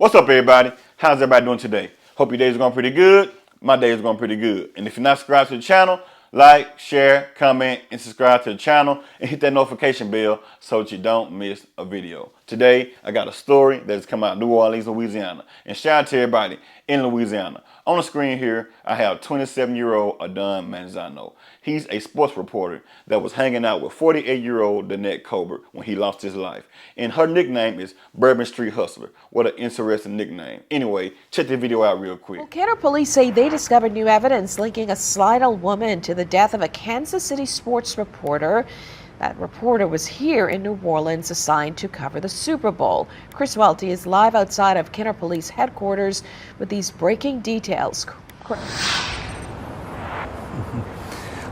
What's up, everybody? How's everybody doing today? Hope your day is going pretty good. My day is going pretty good. And if you're not subscribed to the channel, like, share, comment, and subscribe to the channel and hit that notification bell so that you don't miss a video. Today, I got a story that has come out of New Orleans, Louisiana. And shout out to everybody in Louisiana. On the screen here, I have 27-year-old Adon Manzano. He's a sports reporter that was hanging out with 48-year-old Danette Colbert when he lost his life. And her nickname is Bourbon Street Hustler. What an interesting nickname. Anyway, check the video out real quick. Well, Kenner police say they discovered new evidence linking a Slidell woman to the death of a Kansas City sports reporter. That reporter was here in New Orleans assigned to cover the Super Bowl. Chris Welty is live outside of Kenner Police headquarters with these breaking details.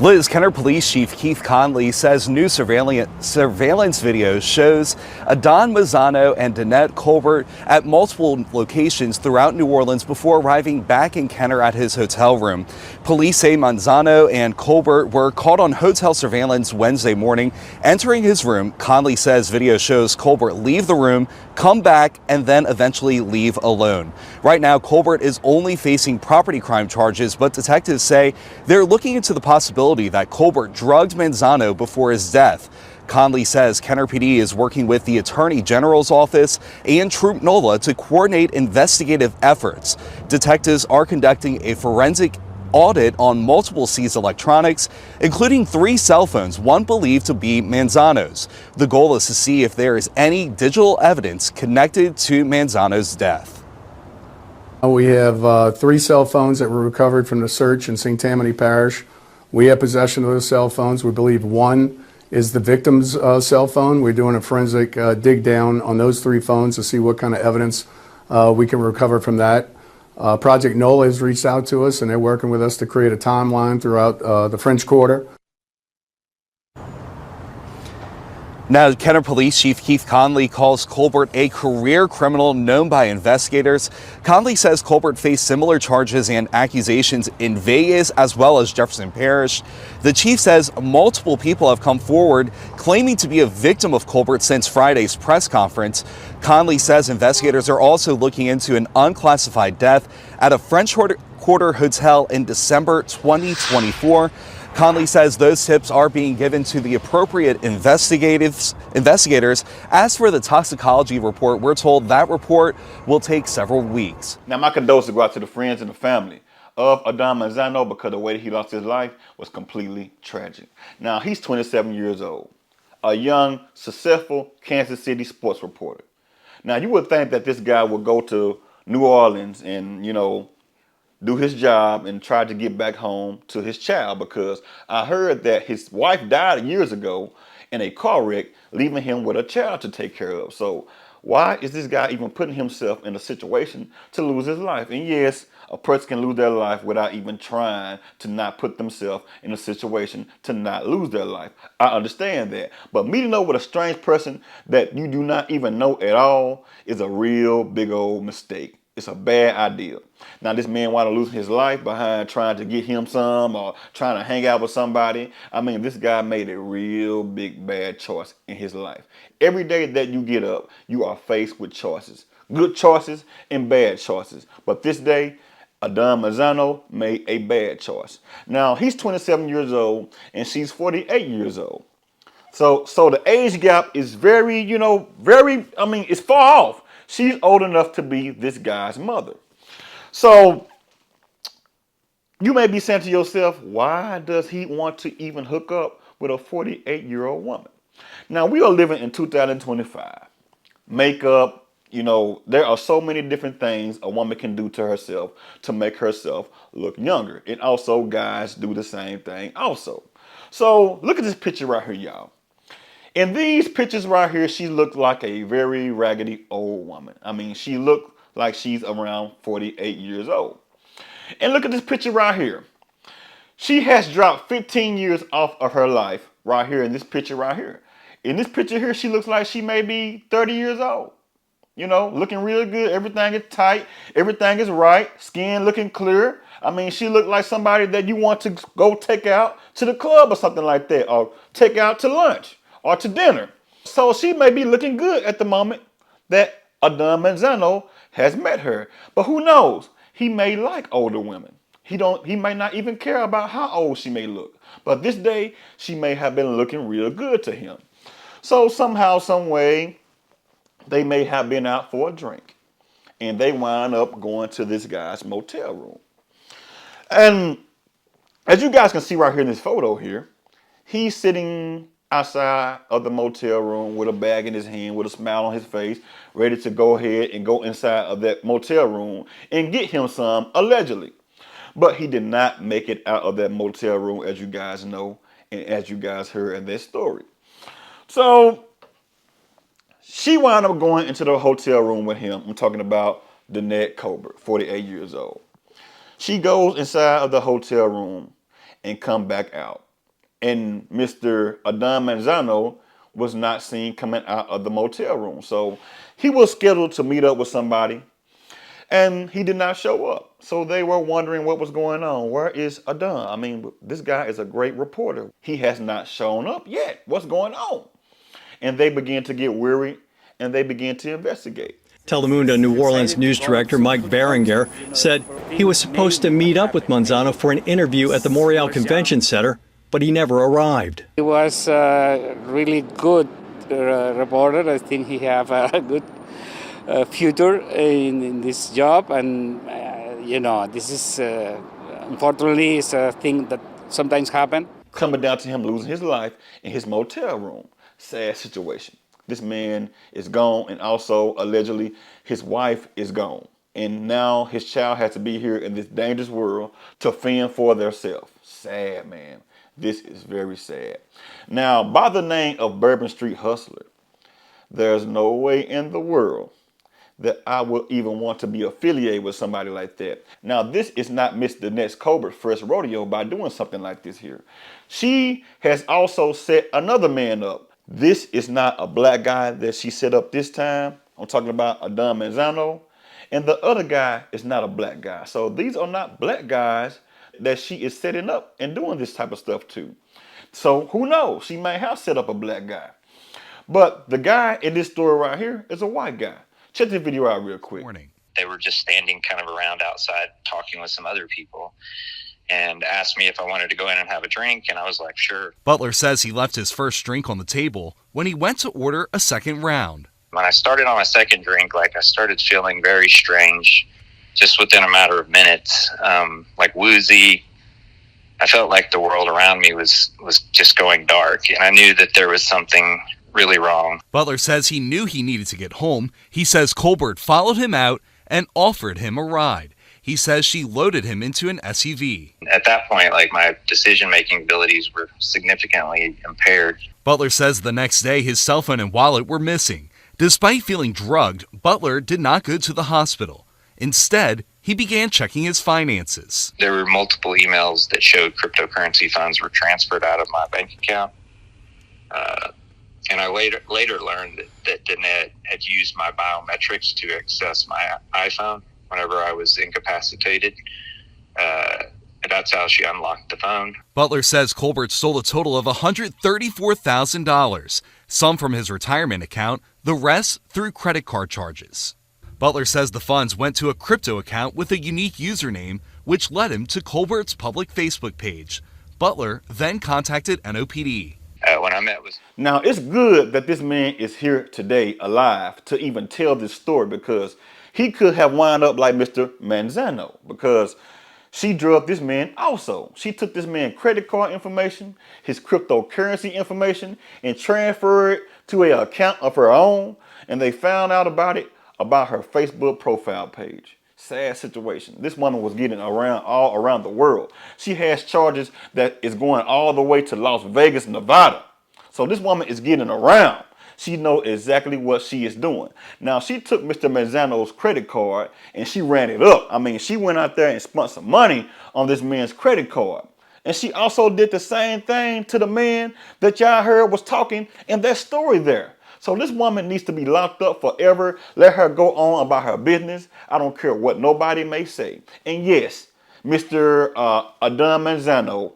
Liz, Kenner Police Chief Keith Conley says new surveillance video shows Adon Manzano and Danette Colbert at multiple locations throughout New Orleans before arriving back in Kenner at his hotel room. Police say Manzano and Colbert were caught on hotel surveillance Wednesday morning. Entering his room, Conley says video shows Colbert leave the room, come back, and then eventually leave alone. Right now, Colbert is only facing property crime charges, but detectives say they're looking into the possibility that Colbert drugged Manzano before his death. Conley says Kenner PD is working with the Attorney General's office and Troop NOLA to coordinate investigative efforts. Detectives are conducting a forensic audit on multiple seized electronics, including 3 cell phones, one believed to be Manzano's. The goal is to see if there is any digital evidence connected to Manzano's death. We have 3 cell phones that were recovered from the search in St. Tammany Parish. We have possession of those cell phones. We believe one is the victim's cell phone. We're doing a forensic dig down on those 3 phones to see what kind of evidence we can recover from that. Project NOLA has reached out to us, and they're working with us to create a timeline throughout the French Quarter. Now, Kenner Police Chief Keith Conley calls Colbert a career criminal known by investigators. Conley says Colbert faced similar charges and accusations in Vegas as well as Jefferson Parish. The chief says multiple people have come forward claiming to be a victim of Colbert since Friday's press conference. Conley says investigators are also looking into an unclassified death at a French Quarter hotel in December 2024. Conley says those tips are being given to the appropriate investigators. As for the toxicology report, we're told that report will take several weeks. Now, my condolences go out to the friends and the family of Adon Manzano because the way that he lost his life was completely tragic. Now, he's 27 years old, a young, successful Kansas City sports reporter. Now, you would think that this guy would go to New Orleans and, do his job and try to get back home to his child, because I heard that his wife died years ago in a car wreck, leaving him with a child to take care of. So why is this guy even putting himself in a situation to lose his life? And yes, a person can lose their life without even trying to not put themselves in a situation to not lose their life. I understand that. But meeting up with a strange person that you do not even know at all is a real big old mistake. It's a bad idea. Now, this man wound up losing his life behind trying to get him some or trying to hang out with somebody. I mean, this guy made a real big bad choice in his life. Every day that you get up, you are faced with choices. Good choices and bad choices. But this day, Adon Manzano made a bad choice. Now, he's 27 years old and she's 48 years old. So the age gap is very, it's far off. She's old enough to be this guy's mother. So you may be saying to yourself, why does he want to even hook up with a 48-year-old woman? Now, we are living in 2025. Makeup, there are so many different things a woman can do to herself to make herself look younger. And also guys do the same thing also. So look at this picture right here, y'all. In these pictures right here, she looked like a very raggedy old woman. I mean, she looked like she's around 48 years old. And look at this picture right here. She has dropped 15 years off of her life right here in this picture right here. In this picture here, she looks like she may be 30 years old. Looking real good. Everything is tight. Everything is right. Skin looking clear. I mean, she looked like somebody that you want to go take out to the club or something like that, or take out to lunch or to dinner. So she may be looking good at the moment that Adon Manzano has met her. But who knows? He may like older women. He may not even care about how old she may look. But this day, she may have been looking real good to him. So somehow, some way, they may have been out for a drink. And they wind up going to this guy's motel room. And as you guys can see right here in this photo here, he's sitting outside of the motel room with a bag in his hand, with a smile on his face, ready to go ahead and go inside of that motel room and get him some, allegedly. But he did not make it out of that motel room, as you guys know, and as you guys heard in this story. So she wound up going into the hotel room with him. I'm talking about Danette Colbert, 48 years old. She goes inside of the hotel room and come back out. And Mr. Adon Manzano was not seen coming out of the motel room. So he was scheduled to meet up with somebody, and he did not show up. So they were wondering what was going on. Where is Adon? I mean, this guy is a great reporter. He has not shown up yet. What's going on? And they began to get weary, and they began to investigate. Telemundo New Orleans news director Mike Berenger said he was supposed to meet up with Manzano for an interview at the Montreal Convention Center, but he never arrived. He was a really good reporter. I think he have a good future in this job, and this is unfortunately is a thing that sometimes happen. Coming down to him losing his life in his motel room. Sad situation. This man is gone, and also allegedly his wife is gone. And now his child has to be here in this dangerous world to fend for themselves. Sad, man. This is very sad. Now, by the name of Bourbon Street Hustler, there's no way in the world that I will even want to be affiliated with somebody like that. Now, this is not Miss Danette Colbert's first rodeo by doing something like this here. She has also set another man up. This is not a black guy that she set up this time. I'm talking about Adon Manzano. And the other guy is not a black guy. So these are not black guys that she is setting up and doing this type of stuff to. So who knows? She may have set up a black guy. But the guy in this story right here is a white guy. Check this video out real quick. They were just standing kind of around outside talking with some other people, and asked me if I wanted to go in and have a drink, and I was like, sure. Butler says he left his first drink on the table when he went to order a second round. When I started on my second drink, I started feeling very strange just within a matter of minutes, like woozy. I felt like the world around me was just going dark, and I knew that there was something really wrong. Butler says he knew he needed to get home. He says Colbert followed him out and offered him a ride. He says she loaded him into an SUV. At that point, my decision-making abilities were significantly impaired. Butler says the next day his cell phone and wallet were missing. Despite feeling drugged, Butler did not go to the hospital. Instead, he began checking his finances. There were multiple emails that showed cryptocurrency funds were transferred out of my bank account. And I later learned that Danette had used my biometrics to access my iPhone whenever I was incapacitated. And that's how she unlocked the phone. Butler says Colbert stole a total of $134,000, some from his retirement account, the rest through credit card charges. Butler says the funds went to a crypto account with a unique username, which led him to Colbert's public Facebook page. Butler then contacted NOPD. When I met with... Now, it's good that this man is here today alive to even tell this story, because he could have wound up like Mr. Manzano, because she drugged this man also. She took this man's credit card information, his cryptocurrency information, and transferred it to an account of her own, and they found out about it about her Facebook profile page. Sad situation. This woman was getting around all around the world. She has charges that is going all the way to Las Vegas, Nevada. So this woman is getting around. She knows exactly what she is doing. Now, she took Mr. Manzano's credit card and she ran it up. I mean, she went out there and spent some money on this man's credit card. And she also did the same thing to the man that y'all heard was talking in that story there. So this woman needs to be locked up forever. Let her go on about her business. I don't care what nobody may say. And yes, Mr. Adon Manzano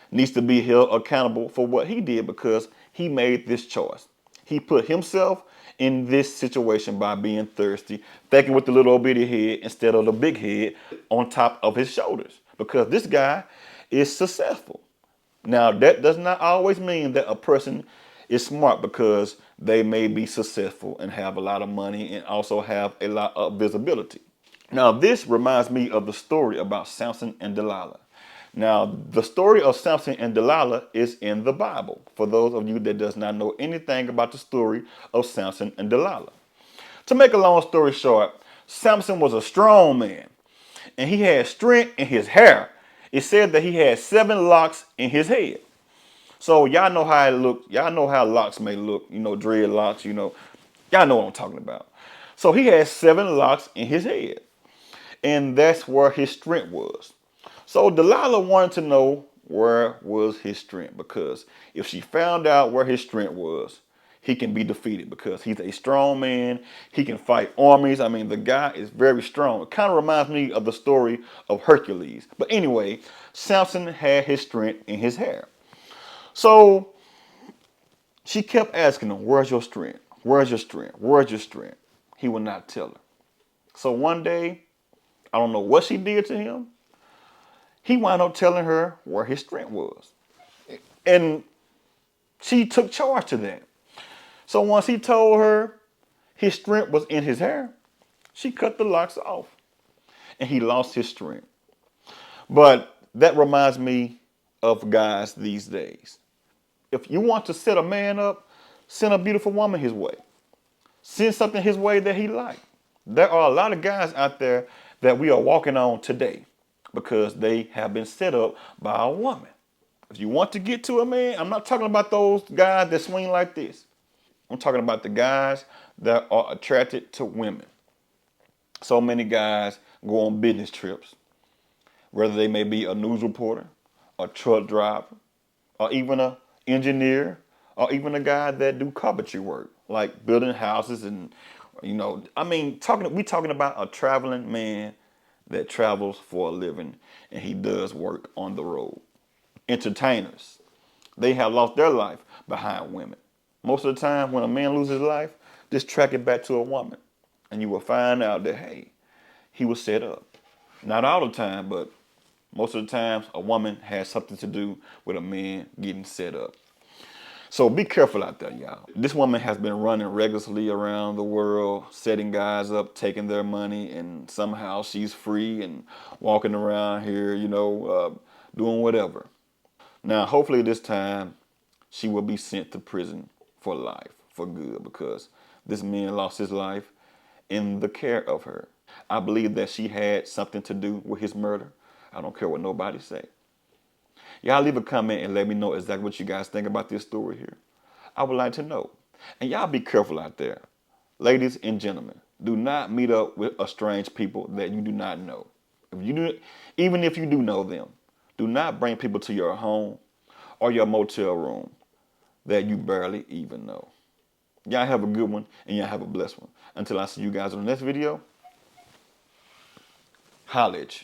needs to be held accountable for what he did, because he made this choice. He put himself in this situation by being thirsty, thinking with the little old bitty head instead of the big head on top of his shoulders, because this guy is successful. Now, that does not always mean that a person is smart, because they may be successful and have a lot of money and also have a lot of visibility. Now, this reminds me of the story about Samson and Delilah. Now, the story of Samson and Delilah is in the Bible, for those of you that does not know anything about the story of Samson and Delilah. To make a long story short, Samson was a strong man, and he had strength in his hair. It said that he had 7 locks in his head. So y'all know how it looked. Y'all know how locks may look, dreadlocks, Y'all know what I'm talking about. So he had 7 locks in his head, and that's where his strength was. So Delilah wanted to know where was his strength, because if she found out where his strength was, he can be defeated, because he's a strong man. He can fight armies. I mean, the guy is very strong. It kind of reminds me of the story of Hercules. But anyway, Samson had his strength in his hair. So she kept asking him, where's your strength? Where's your strength? Where's your strength? He would not tell her. So one day, I don't know what she did to him, he wound up telling her where his strength was. And she took charge to that. So once he told her his strength was in his hair, she cut the locks off, and he lost his strength. But that reminds me of guys these days. If you want to set a man up, send a beautiful woman his way. Send something his way that he likes. There are a lot of guys out there that we are walking on today because they have been set up by a woman. If you want to get to a man, I'm not talking about those guys that swing like this. I'm talking about the guys that are attracted to women. So many guys go on business trips, whether they may be a news reporter, a truck driver, or even an engineer, or even a guy that do carpentry work, like building houses and, we talking about a traveling man that travels for a living, and he does work on the road. Entertainers, they have lost their life behind women. Most of the time when a man loses his life, just track it back to a woman, and you will find out that, hey, he was set up. Not all the time, but most of the times a woman has something to do with a man getting set up. So be careful out there, y'all. This woman has been running recklessly around the world, setting guys up, taking their money, and somehow she's free and walking around here, doing whatever. Now, hopefully this time she will be sent to prison for life, for good, because this man lost his life in the care of her. I believe that she had something to do with his murder. I don't care what nobody say. Y'all leave a comment and let me know exactly what you guys think about this story here. I would like to know. And y'all be careful out there. Ladies and gentlemen, do not meet up with strange people that you do not know. Even if you do know them, do not bring people to your home or your motel room that you barely even know. Y'all have a good one, and y'all have a blessed one. Until I see you guys on the next video, holla at you.